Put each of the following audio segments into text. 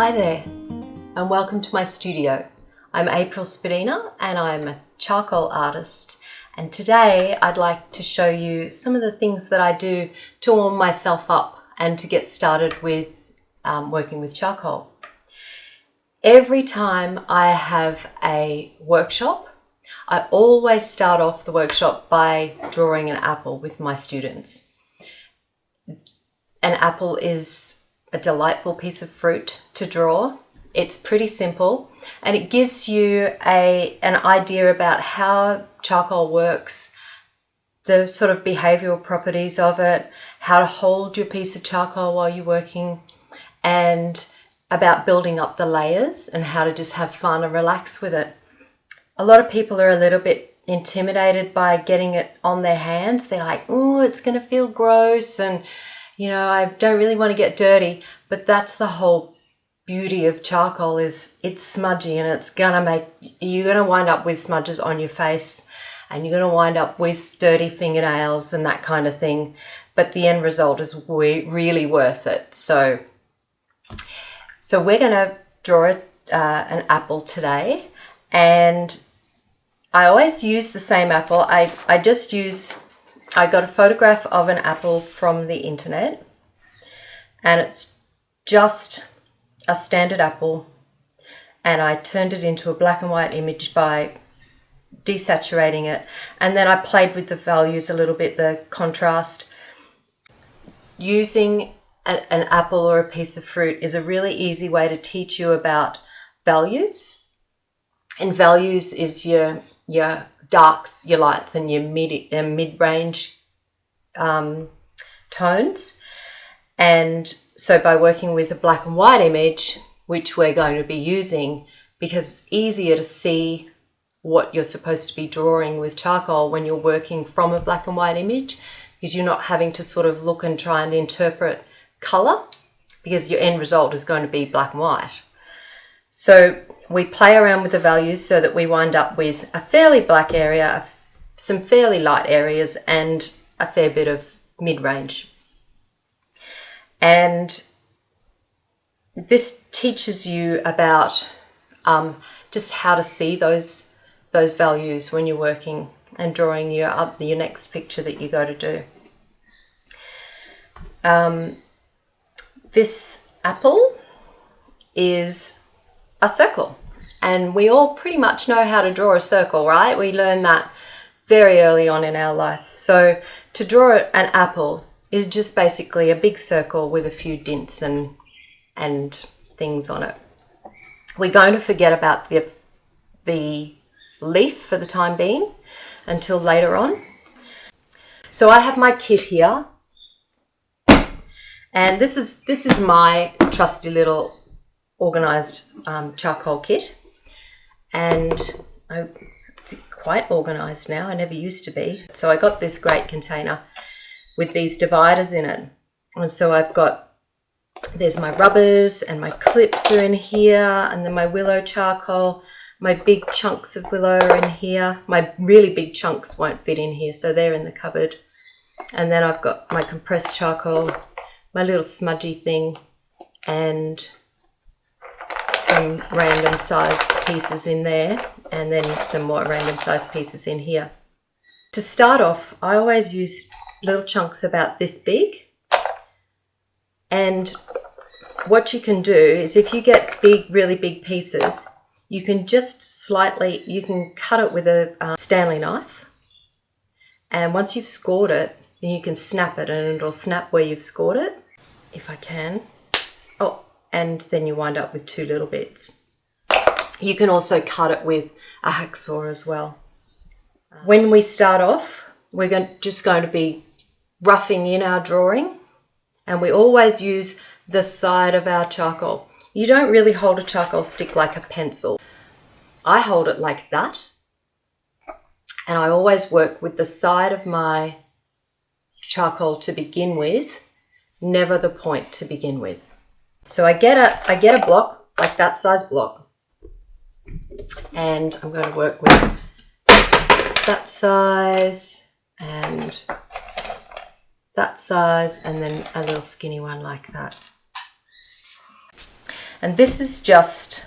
Hi there and welcome to my studio. I'm April Spadina and I'm a charcoal artist, and today I'd like to show you some of the things that I do to warm myself up and to get started with working with charcoal. Every time I have a workshop, I always start off the workshop by drawing an apple with my students. An apple is a delightful piece of fruit to draw. It's pretty simple and it gives you an idea about how charcoal works, the sort of behavioural properties of it, how to hold your piece of charcoal while you're working, and about building up the layers and how to just have fun and relax with it. A lot of people are a little bit intimidated by getting it on their hands. They're like, oh, it's going to feel gross and I don't really want to get dirty. But that's the whole beauty of charcoal, is it's smudgy and you're going to wind up with smudges on your face and you're going to wind up with dirty fingernails and that kind of thing. But the end result is really worth it. So we're going to draw an apple today, and I always use the same apple. I got a photograph of an apple from the internet, and it's just a standard apple, and I turned it into a black and white image by desaturating it, and then I played with the values a little bit, the contrast. Using an apple or a piece of fruit is a really easy way to teach you about values, and values is your darks, your lights, and your mid-range tones. And so by working with a black and white image, which we're going to be using, because it's easier to see what you're supposed to be drawing with charcoal when you're working from a black and white image, because you're not having to sort of look and try and interpret colour, because your end result is going to be black and white. So we play around with the values so that we wind up with a fairly black area, some fairly light areas, and a fair bit of mid-range. And this teaches you about just how to see those values when you're working and drawing your next picture that you go to do. This apple is a circle, and we all pretty much know how to draw a circle, right? We learn that very early on in our life. So to draw an apple is just basically a big circle with a few dints and things on it. We're going to forget about the leaf for the time being until later on. So I have my kit here, and this is my trusty little organised charcoal kit, and it's quite organised now. I never used to be. So I got this great container with these dividers in it, and so there's my rubbers and my clips are in here, and then my willow charcoal, my big chunks of willow are in here. My really big chunks won't fit in here, so they're in the cupboard. And then I've got my compressed charcoal, my little smudgy thing, and some random sized pieces in there, and then some more random sized pieces in here. To start off, I always use little chunks about this big, and what you can do is, if you get really big pieces, you can just you can cut it with a Stanley knife, and once you've scored it, then you can snap it and it'll snap where you've scored it, if I can. Oh, and then you wind up with two little bits. You can also cut it with a hacksaw as well. When we start off, we're just going to be roughing in our drawing, and we always use the side of our charcoal. You don't really hold a charcoal stick like a pencil. I hold it like that, and I always work with the side of my charcoal to begin with, never the point to begin with. So I get a block, like that size block, and I'm going to work with that size and that size, and then a little skinny one like that. And this is just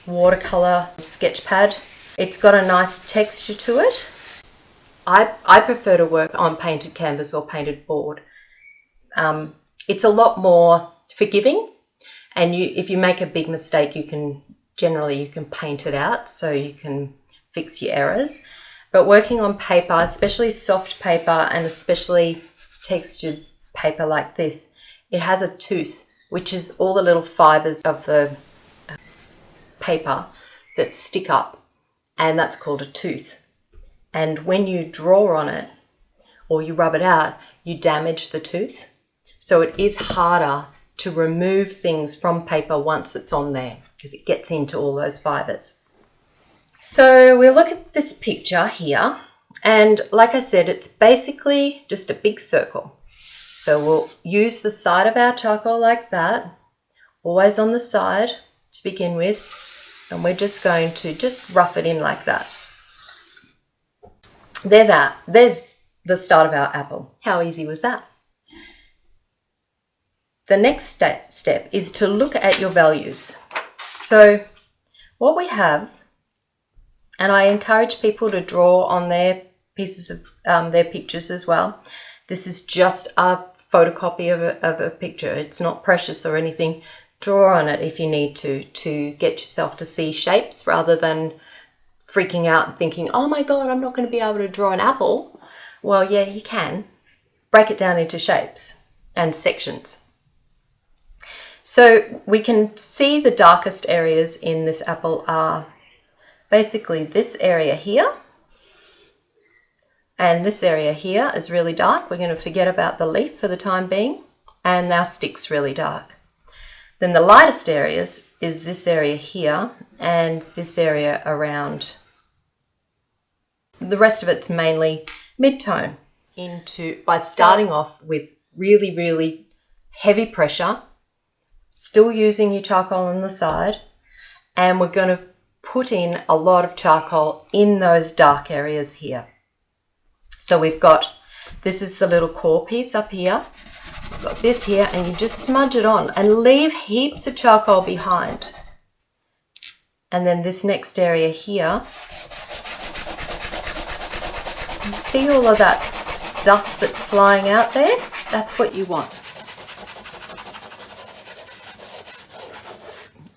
watercolor sketch pad. It's got a nice texture to it. I prefer to work on painted canvas or painted board. It's a lot more forgiving, and if you make a big mistake, you can paint it out so you can fix your errors. But working on paper, especially soft paper and especially textured paper like this, it has a tooth, which is all the little fibers of the paper that stick up, and that's called a tooth. And when you draw on it or you rub it out, you damage the tooth. So it is harder to remove things from paper once it's on there because it gets into all those fibers. So we'll look at this picture here, and like I said, it's basically just a big circle. So we'll use the side of our charcoal like that, always on the side to begin with, and we're just going to just rough it in like that. There's the start of our apple. How easy was that? The next step is to look at your values. So what we have, and I encourage people to draw on their pieces of their pictures as well. This is just a photocopy of a picture. It's not precious or anything. Draw on it if you need to get yourself to see shapes rather than freaking out and thinking, oh my God, I'm not going to be able to draw an apple. Well, yeah, you can. Break it down into shapes and sections. So we can see the darkest areas in this apple are basically this area here, and this area here is really dark. We're going to forget about the leaf for the time being, and our stick's really dark. Then the lightest areas is this area here and this area around. The rest of it's mainly mid-tone by starting off with really, really heavy pressure, still using your charcoal on the side, and we're going to put in a lot of charcoal in those dark areas here. So we've got, this is the little core piece up here, we've got this here, and you just smudge it on and leave heaps of charcoal behind. And then this next area here, you see all of that dust that's flying out there? That's what you want.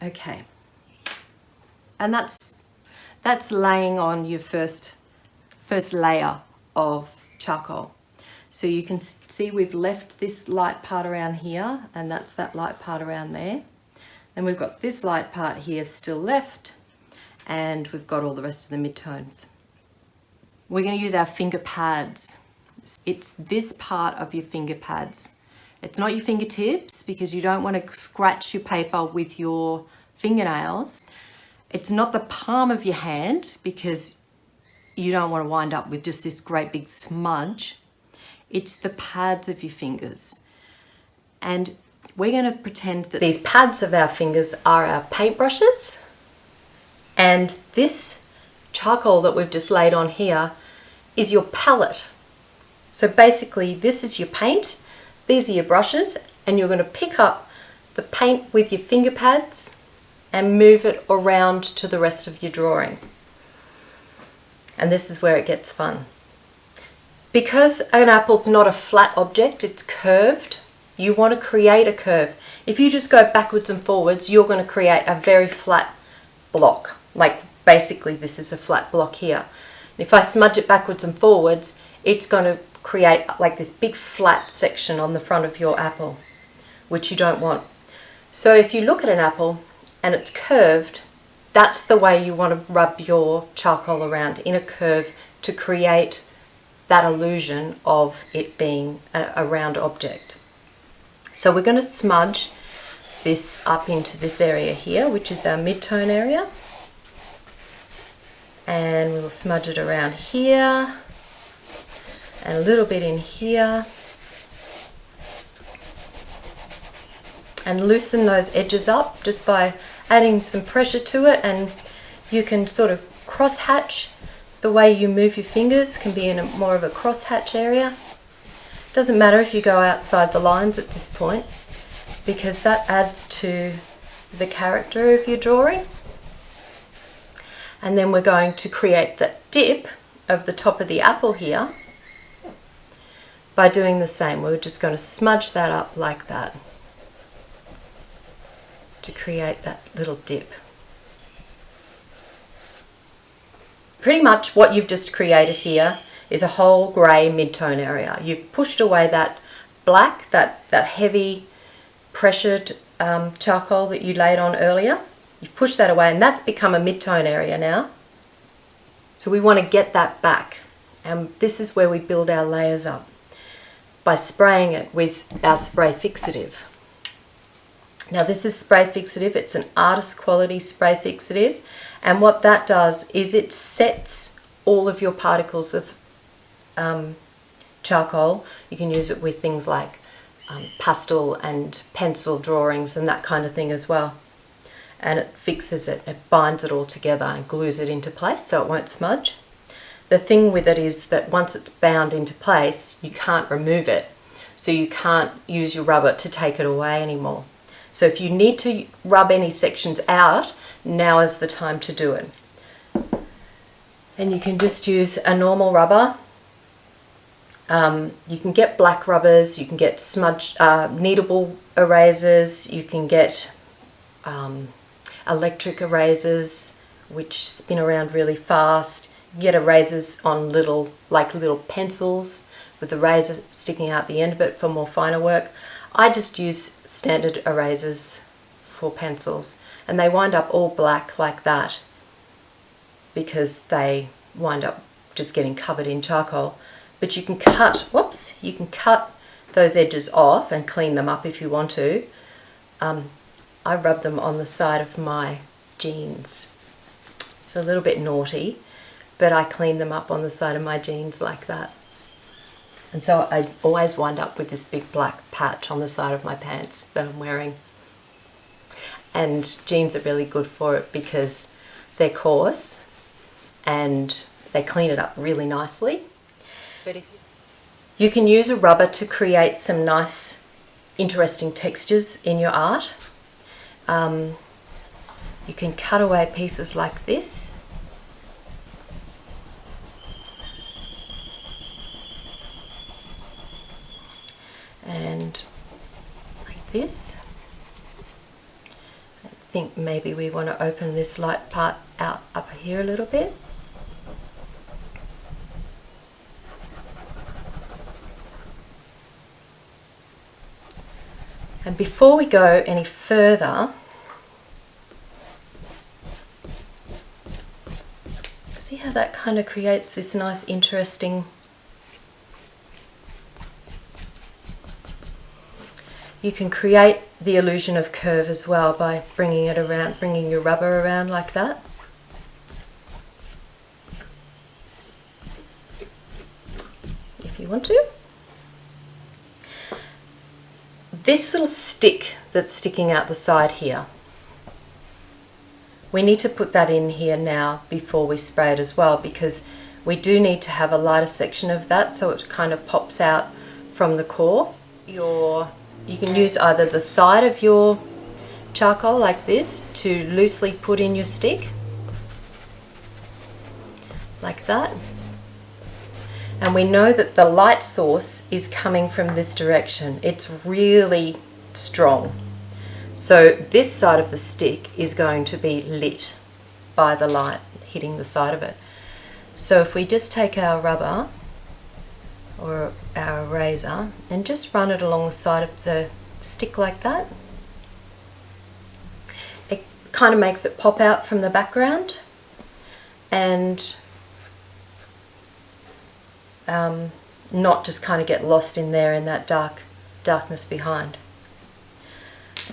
Okay. And that's laying on your first layer of charcoal. So you can see we've left this light part around here, and that's that light part around there. Then we've got this light part here still left, and we've got all the rest of the midtones. We're going to use our finger pads. It's this part of your finger pads. It's not your fingertips because you don't want to scratch your paper with your fingernails. It's not the palm of your hand because you don't want to wind up with just this great big smudge. It's the pads of your fingers. And we're going to pretend that these pads of our fingers are our paintbrushes, and this charcoal that we've just laid on here is your palette. So basically this is your paint, these are your brushes, and you're going to pick up the paint with your finger pads and move it around to the rest of your drawing. And this is where it gets fun. Because an apple's not a flat object, it's curved, you want to create a curve. If you just go backwards and forwards, you're going to create a very flat block. Like basically this is a flat block here. If I smudge it backwards and forwards, it's going to create like this big flat section on the front of your apple, which you don't want. So if you look at an apple and it's curved, that's the way you want to rub your charcoal around, in a curve, to create that illusion of it being a round object. So we're going to smudge this up into this area here, which is our mid-tone area. And we'll smudge it around here and a little bit in here, and loosen those edges up just by adding some pressure to it. And you can sort of cross hatch. The way you move your fingers can be in more of a cross hatch area. Doesn't matter if you go outside the lines at this point, because that adds to the character of your drawing. And then we're going to create that dip of the top of the apple here by doing the same. We're just going to smudge that up like that to create that little dip. Pretty much what you've just created here is a whole grey mid-tone area. You've pushed away that black, that heavy pressured charcoal that you laid on earlier. You've pushed that away and that's become a mid-tone area now. So we want to get that back, and this is where we build our layers up by spraying it with our spray fixative. Now this is spray fixative, it's an artist quality spray fixative, and what that does is it sets all of your particles of charcoal. You can use it with things like pastel and pencil drawings and that kind of thing as well. And it fixes it, it binds it all together and glues it into place so it won't smudge. The thing with it is that once it's bound into place, you can't remove it. So you can't use your rubber to take it away anymore. So if you need to rub any sections out, now is the time to do it. And you can just use a normal rubber. You can get black rubbers, you can get smudge, kneadable erasers, you can get electric erasers which spin around really fast. You get erasers on little pencils with the razor sticking out the end of it for more finer work. I just use standard erasers for pencils, and they wind up all black like that because they wind up just getting covered in charcoal. But you can cut, you can cut those edges off and clean them up if you want to. I rub them on the side of my jeans. It's a little bit naughty, but I clean them up on the side of my jeans like that. And so I always wind up with this big black patch on the side of my pants that I'm wearing. And jeans are really good for it because they're coarse and they clean it up really nicely. But you can use a rubber to create some nice, interesting textures in your art. You can cut away pieces like this. And like this. I think maybe we want to open this light part out up here a little bit. And before we go any further, see how that kind of creates this nice, interesting. You can create the illusion of curve as well by bringing it around, bringing your rubber around like that. If you want to. This little stick that's sticking out the side here, we need to put that in here now before we spray it as well, because we do need to have a lighter section of that so it kind of pops out from the core. You can use either the side of your charcoal like this to loosely put in your stick, like that. And we know that the light source is coming from this direction. It's really strong. So this side of the stick is going to be lit by the light hitting the side of it. So if we just take our rubber or our eraser and just run it along the side of the stick like that, it kind of makes it pop out from the background and not just kind of get lost in there in that darkness behind.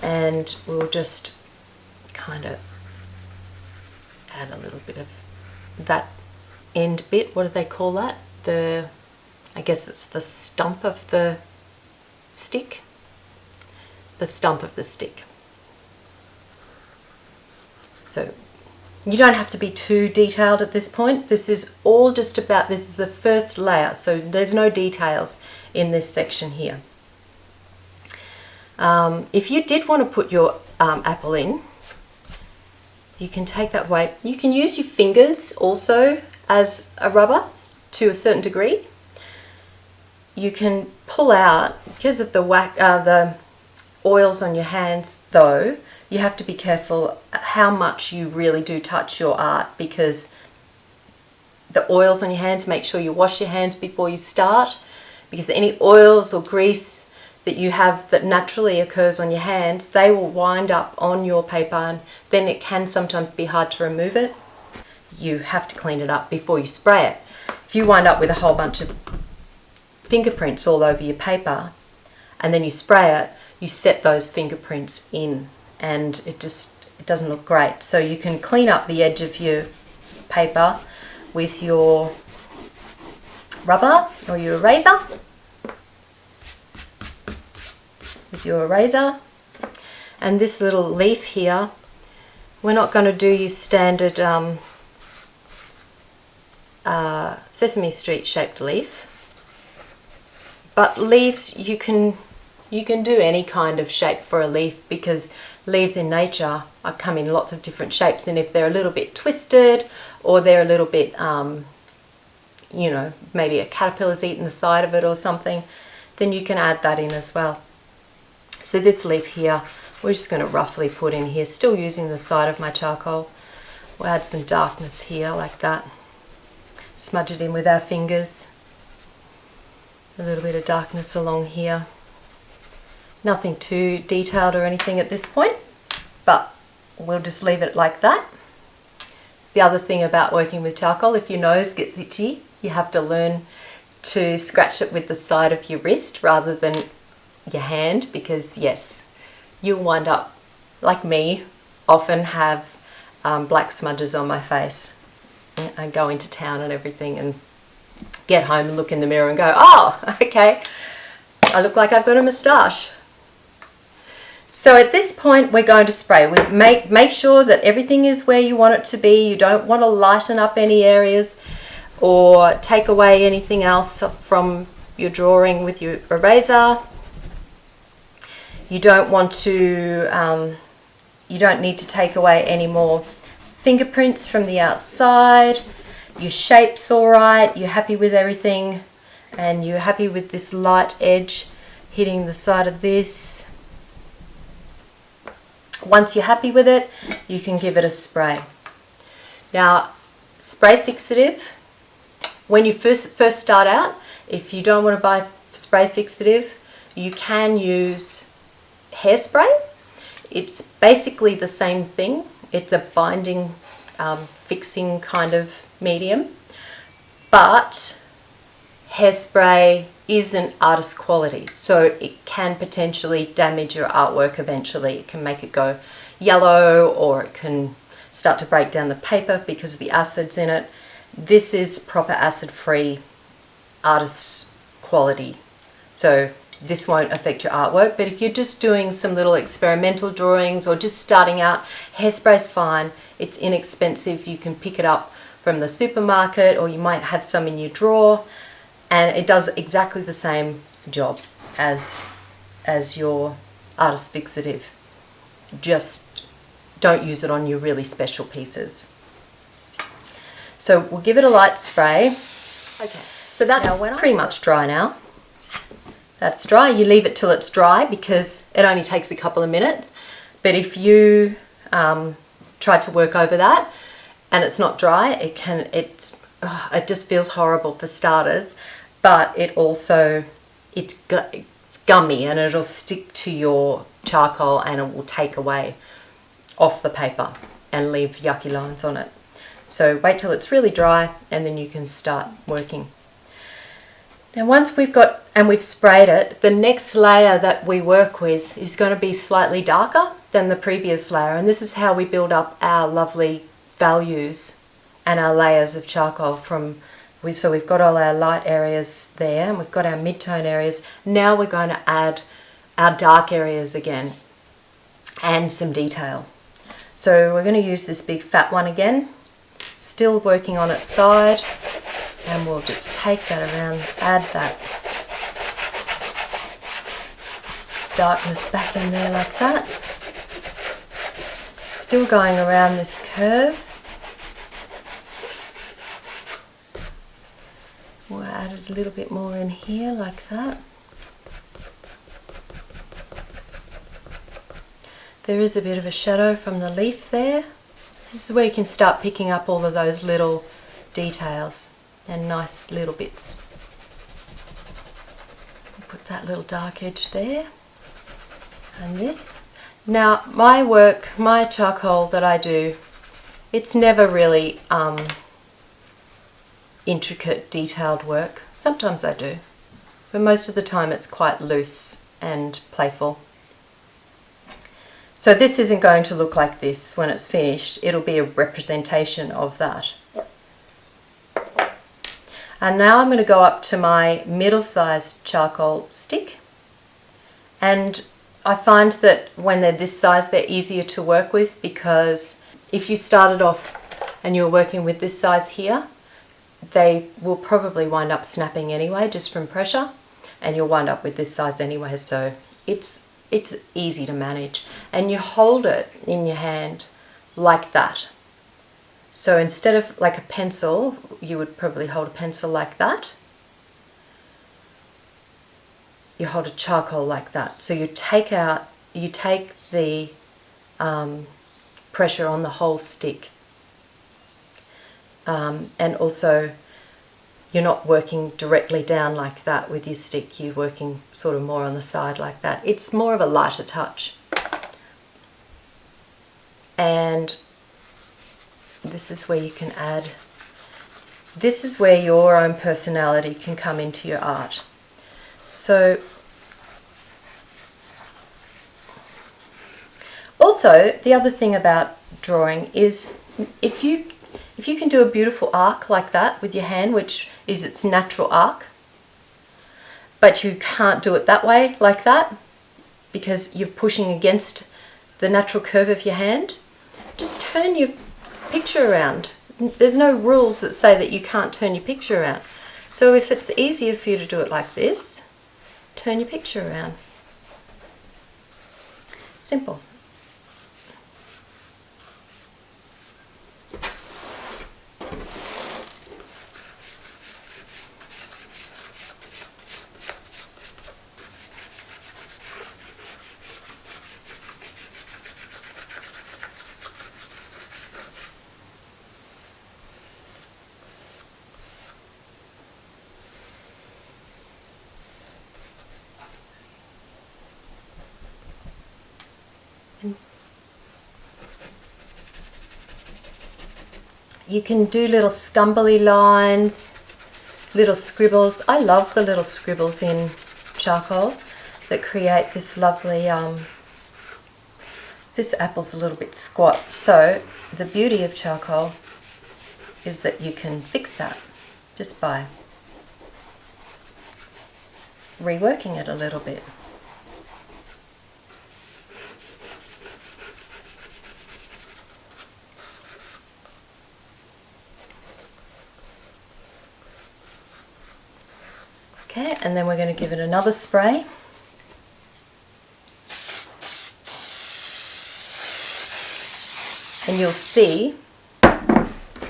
And we'll just kind of add a little bit of that end bit. What do they call that? I guess it's the stump of the stick. The stump of the stick. So you don't have to be too detailed at this point. This is all just about, this is the first layer, so there's no details in this section here. If you did want to put your apple in, you can take that weight. You can use your fingers also as a rubber to a certain degree. You can pull out, because of the oils on your hands though, you have to be careful how much you really do touch your art, because the oils on your hands, make sure you wash your hands before you start, because any oils or grease that you have that naturally occurs on your hands, they will wind up on your paper, and then it can sometimes be hard to remove it. You have to clean it up before you spray it. If you wind up with a whole bunch of fingerprints all over your paper and then you spray it, you set those fingerprints in, and it doesn't look great. So you can clean up the edge of your paper with your rubber or your eraser. With your eraser. And this little leaf here, we're not going to do your standard Sesame Street shaped leaf, but leaves, you can do any kind of shape for a leaf, because leaves in nature come in lots of different shapes, and if they're a little bit twisted or they're a little bit you know, maybe a caterpillar's eaten the side of it or something, then you can add that in as well. So this leaf here, we're just going to roughly put in here, still using the side of my charcoal. We'll add some darkness here like that. Smudge it in with our fingers. A little bit of darkness along here. Nothing too detailed or anything at this point, but we'll just leave it like that. The other thing about working with charcoal, if your nose gets itchy, you have to learn to scratch it with the side of your wrist rather than your hand, because yes, you'll wind up, like me, often have black smudges on my face. I go into town and everything and get home and look in the mirror and go, oh, okay, I look like I've got a moustache. So at this point we're going to spray. We make sure that everything is where you want it to be. You don't want to lighten up any areas or take away anything else from your drawing with your eraser. You don't want to, you don't need to take away any more fingerprints from the outside. Your shape's all right, you're happy with everything, and you're happy with this light edge hitting the side of this. Once you're happy with it, you can give it a spray. Now, spray fixative, when you first start out, if you don't want to buy spray fixative, you can use hairspray. It's basically the same thing. It's a binding, fixing kind of medium, but hairspray isn't artist quality, so it can potentially damage your artwork eventually. It can make it go yellow, or it can start to break down the paper because of the acids in it. This is proper acid-free artist quality, so this won't affect your artwork. But if you're just doing some little experimental drawings or just starting out, hairspray's fine. It's inexpensive. You can pick it up from the supermarket, or you might have some in your drawer, and it does exactly the same job as your artist fixative. Just don't use it on your really special pieces. So we'll give it a light spray. Okay, so that's pretty much dry now. That's dry. You leave it till it's dry, because it only takes a couple of minutes. But if you try to work over that and it's not dry, it just feels horrible for starters. But it also, it's gummy, and it'll stick to your charcoal, and it will take away off the paper and leave yucky lines on it. So wait till it's really dry, and then you can start working. Now once we've sprayed it, the next layer that we work with is going to be slightly darker than the previous layer, and this is how we build up our lovely values and our layers of charcoal so we've got all our light areas there, and we've got our mid-tone areas. Now we're going to add our dark areas again and some detail. So we're going to use this big fat one again, still working on its side, and we'll just take that around, add that darkness back in there like that. still going around this curve. We'll add a little bit more in here like that. There is a bit of a shadow from the leaf there. This is where you can start picking up all of those little details and nice little bits. Put that little dark edge there and this. Now my work, my charcoal that I do, it's never really intricate detailed work. Sometimes I do, but most of the time it's quite loose and playful. So this isn't going to look like this when it's finished. It'll be a representation of that. And now I'm going to go up to my middle-sized charcoal stick, and I find that when they're this size they're easier to work with, because if you started off and you're working with this size here, they will probably wind up snapping anyway just from pressure, and you'll wind up with this size anyway, so it's easy to manage. And you hold it in your hand like that. So instead of like a pencil, you would probably hold a pencil like that. You hold a charcoal like that. So you take the pressure on the whole stick. And also you're not working directly down like that with your stick, you're working sort of more on the side like that. It's more of a lighter touch. And this is where you can add, this is where your own personality can come into your art. So also the other thing about drawing is if you can do a beautiful arc like that with your hand, which is its natural arc, but you can't do it that way like that because you're pushing against the natural curve of your hand, just turn your picture around. There's no rules that say that you can't turn your picture around. So if it's easier for you to do it like this, turn your picture around. Simple. You can do little scumbly lines, little scribbles. I love the little scribbles in charcoal that create this lovely, this apple's a little bit squat. So the beauty of charcoal is that you can fix that just by reworking it a little bit. Okay, and then we're going to give it another spray. And you'll see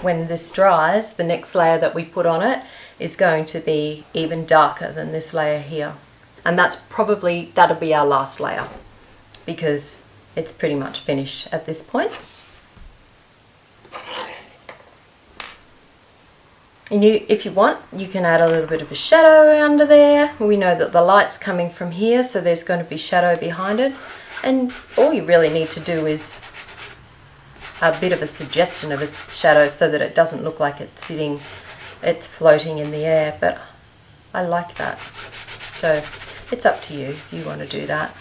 when this dries, the next layer that we put on it is going to be even darker than this layer here. And that'll be our last layer because it's pretty much finished at this point. And if you want, you can add a little bit of a shadow under there. We know that the light's coming from here, so there's going to be shadow behind it. And all you really need to do is a bit of a suggestion of a shadow so that it doesn't look like it's floating in the air. But I like that. So it's up to you if you want to do that.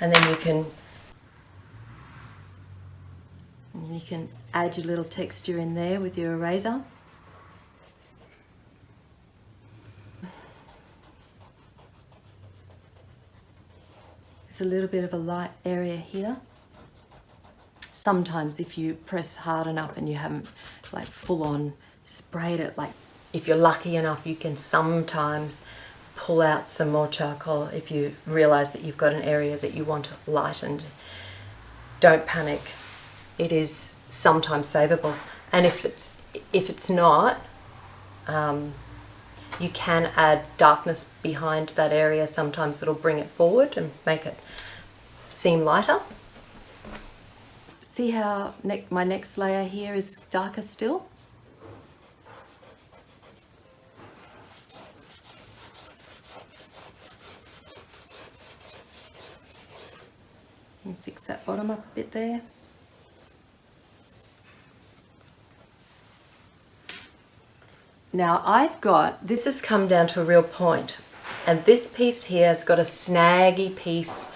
And then you can add your little texture in there with your eraser. There's a little bit of a light area here. Sometimes if you press hard enough and you haven't like full on sprayed it, like if you're lucky enough, you can sometimes pull out some more charcoal if you realize that you've got an area that you want lightened. Don't panic. It is sometimes savable, and if it's not, you can add darkness behind that area. Sometimes it'll bring it forward and make it seem lighter. See how my next layer here is darker still? Fix that bottom up a bit there. Now this has come down to a real point, and this piece here has got a snaggy piece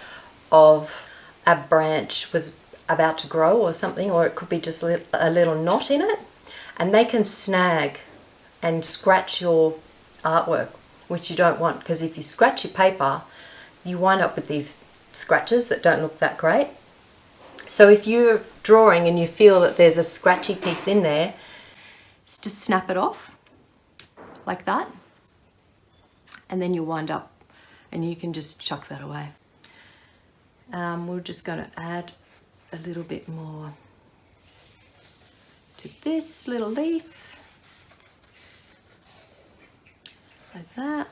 of a branch was about to grow or something, or it could be just a little knot in it, and they can snag and scratch your artwork, which you don't want, because if you scratch your paper, you wind up with these scratches that don't look that great. So if you're drawing and you feel that there's a scratchy piece in there, just snap it off like that, and then you'll wind up and you can just chuck that away. We're just going to add a little bit more to this little leaf, like that.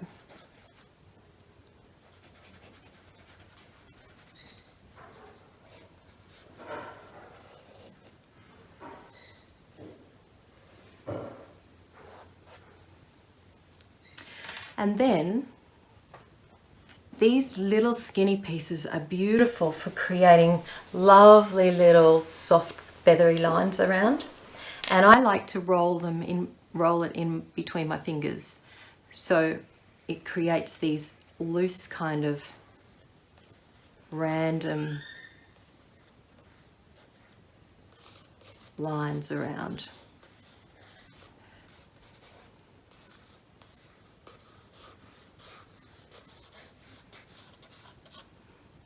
And then these little skinny pieces are beautiful for creating lovely little soft feathery lines around. And I like to roll it in between my fingers. So it creates these loose kind of random lines around.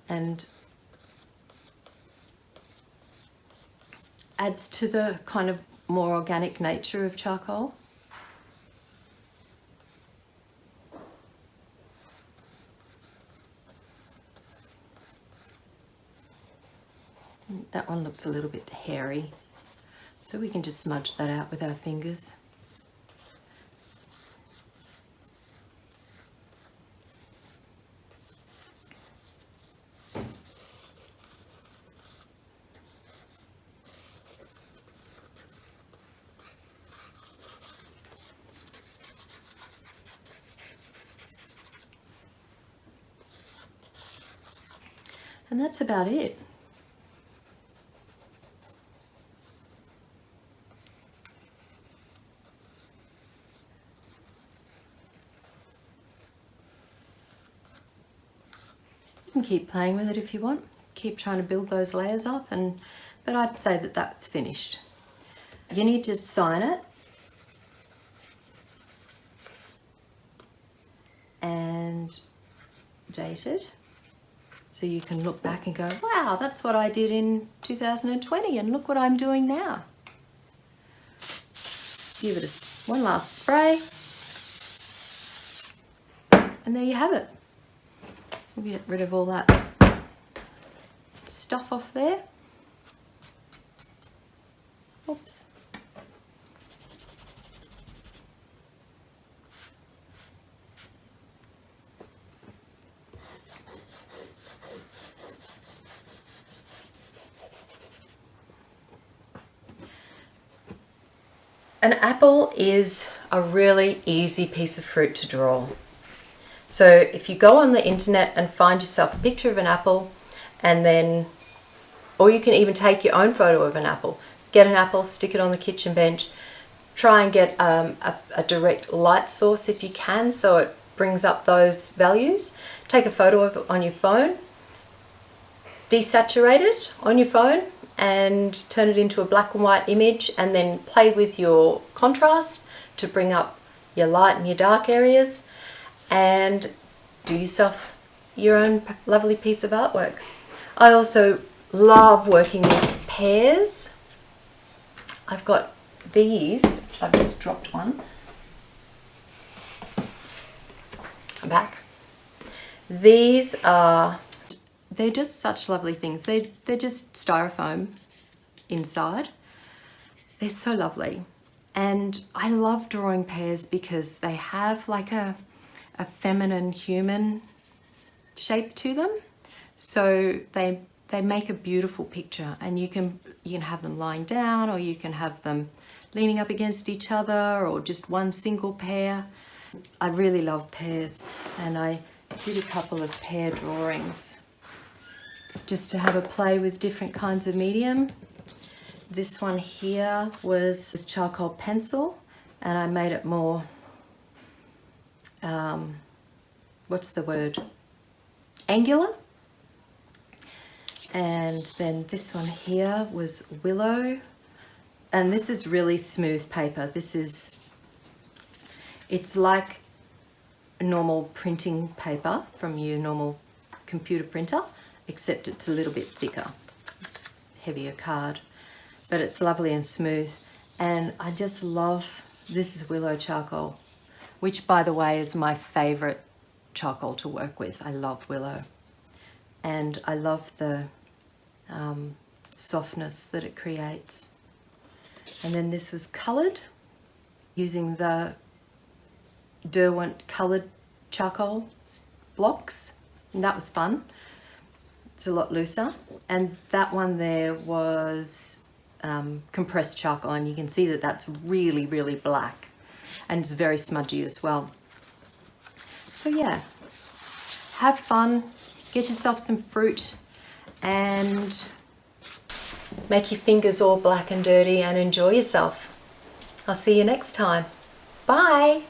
And adds to the kind of more organic nature of charcoal. That one looks a little bit hairy, so we can just smudge that out with our fingers. And that's about it. You can keep playing with it if you want. Keep trying to build those layers up, but I'd say that that's finished. You need to sign it and date it, so you can look back and go, wow, that's what I did in 2020 and look what I'm doing now. Give it one last spray, and there you have it. We'll get rid of all that stuff off there. Oops. An apple is a really easy piece of fruit to draw. So if you go on the internet and find yourself a picture of an apple, and then, or you can even take your own photo of an apple, get an apple, stick it on the kitchen bench, try and get a direct light source if you can, so it brings up those values. Take a photo of it on your phone, desaturate it on your phone, and turn it into a black and white image, and then play with your contrast to bring up your light and your dark areas, and do yourself your own lovely piece of artwork. I also love working with pears. I've got these, I've just dropped one. I'm back. These are, they're just such lovely things. They're just styrofoam inside. They're so lovely. And I love drawing pears because they have like a feminine human shape to them. So they make a beautiful picture, and you can have them lying down, or you can have them leaning up against each other, or just one single pear. I really love pears, and I did a couple of pear drawings just to have a play with different kinds of medium. This one here was charcoal pencil, and I made it more, what's the word? Angular. And then this one here was willow, and this is really smooth paper. It's like normal printing paper from your normal computer printer, except it's a little bit thicker. It's heavier card, but it's lovely and smooth. And I just love, this is willow charcoal, which by the way is my favorite charcoal to work with. I love willow, and I love the softness that it creates. And then this was coloured using the Derwent coloured charcoal blocks, and that was fun. It's a lot looser. And that one there was compressed charcoal, and you can see that that's really, really black, and it's very smudgy as well. So yeah, have fun, get yourself some fruit, and make your fingers all black and dirty and enjoy yourself. I'll see you next time. Bye.